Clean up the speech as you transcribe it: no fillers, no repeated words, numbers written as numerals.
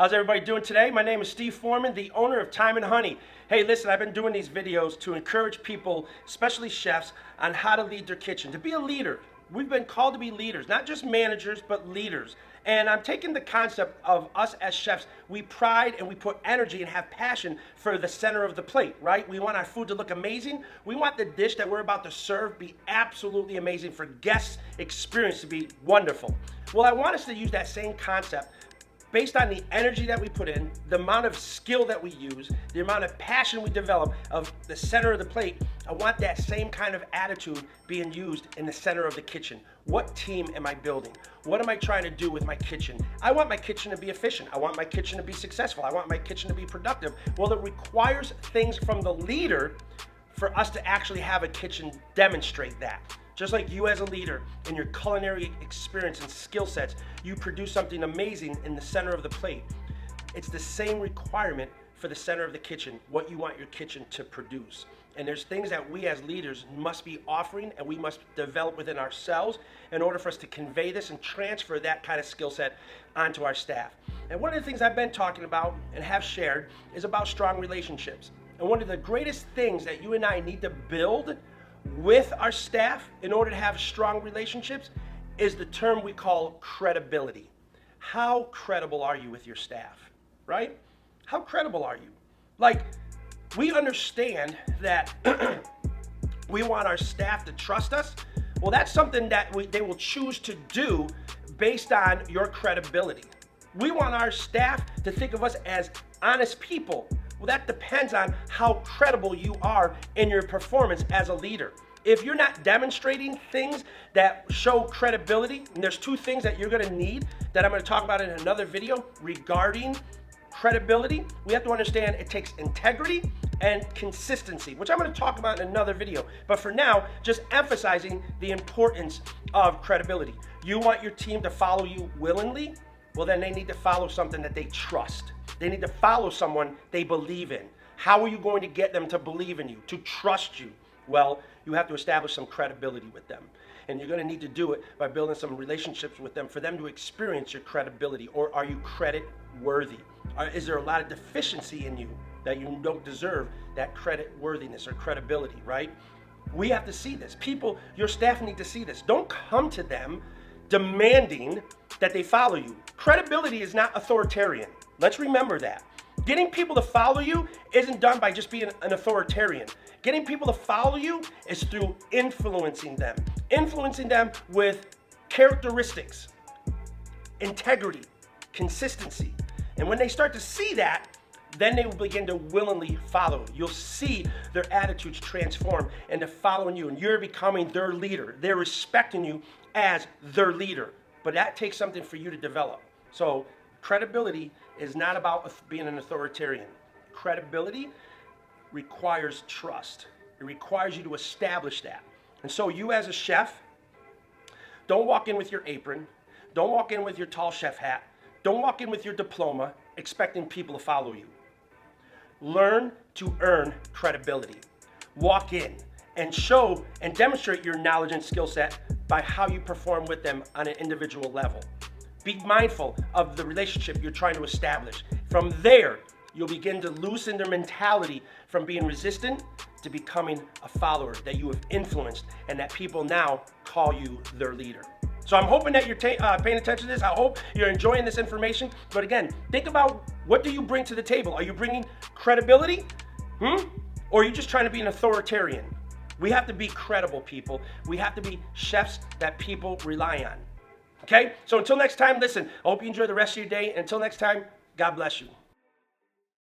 How's everybody doing today? My name is Steve Foreman, the owner of Thyme-N-Honey. Hey, listen, I've been doing these videos to encourage people, especially chefs, on how to lead their kitchen, to be a leader. We've been called to be leaders, not just managers, but leaders. And I'm taking the concept of us as chefs, we pride and we put energy and have passion for the center of the plate, right? We want our food to look amazing. We want the dish that we're about to serve be absolutely amazing for guests' experience to be wonderful. Well, I want us to use that same concept based on the energy that we put in, the amount of skill that we use, the amount of passion we develop of the center of the plate. I want that same kind of attitude being used in the center of the kitchen. What team am I building? What am I trying to do with my kitchen? I want my kitchen to be efficient. I want my kitchen to be successful. I want my kitchen to be productive. Well, it requires things from the leader for us to actually have a kitchen demonstrate that. Just like you as a leader in your culinary experience and skill sets, you produce something amazing in the center of the plate. It's the same requirement for the center of the kitchen, what you want your kitchen to produce. And there's things that we as leaders must be offering and we must develop within ourselves in order for us to convey this and transfer that kind of skill set onto our staff. And one of the things I've been talking about and have shared is about strong relationships. And one of the greatest things that you and I need to build with our staff in order to have strong relationships is the term we call credibility. How credible are you with your staff, right? How credible are you? Like, we understand that we want our staff to trust us. Well, that's something that they will choose to do based on your credibility. We want our staff to think of us as honest people. Well, that depends on how credible you are in your performance as a leader. If you're not demonstrating things that show credibility, and there's two things that you're gonna need that I'm gonna talk about in another video regarding credibility. We have to understand it takes integrity and consistency, which I'm gonna talk about in another video. But for now, just emphasizing the importance of credibility. You want your team to follow you willingly? Well, then they need to follow something that they trust. They need to follow someone they believe in. How are you going to get them to believe in you, to trust you? Well, you have to establish some credibility with them. And you're going to need to do it by building some relationships with them for them to experience your credibility. Or are you credit worthy? Is there a lot of deficiency in you that you don't deserve that credit worthiness or credibility, right? We have to see this. People, your staff need to see this. Don't come to them demanding that they follow you. Credibility is not authoritarian. Let's remember that. Getting people to follow you isn't done by just being an authoritarian. Getting people to follow you is through influencing them with characteristics, integrity, consistency. And when they start to see that, then they will begin to willingly follow. You'll see their attitudes transform into following you, and you're becoming their leader. They're respecting you as their leader. But that takes something for you to develop. So credibility is not about being an authoritarian. Credibility requires trust. It requires you to establish that. And so you as a chef, don't walk in with your apron. Don't walk in with your tall chef hat. Don't walk in with your diploma expecting people to follow you. Learn to earn credibility. Walk in and show and demonstrate your knowledge and skill set by how you perform with them on an individual level. Be mindful of the relationship you're trying to establish. From there, you'll begin to loosen their mentality from being resistant to becoming a follower that you have influenced and that people now call you their leader. So I'm hoping that you're paying attention to this. I hope you're enjoying this information. But again, think about, what do you bring to the table? Are you bringing credibility? Or are you just trying to be an authoritarian? We have to be credible people. We have to be chefs that people rely on. Okay? So until next time, listen, I hope you enjoy the rest of your day. Until next time, God bless you.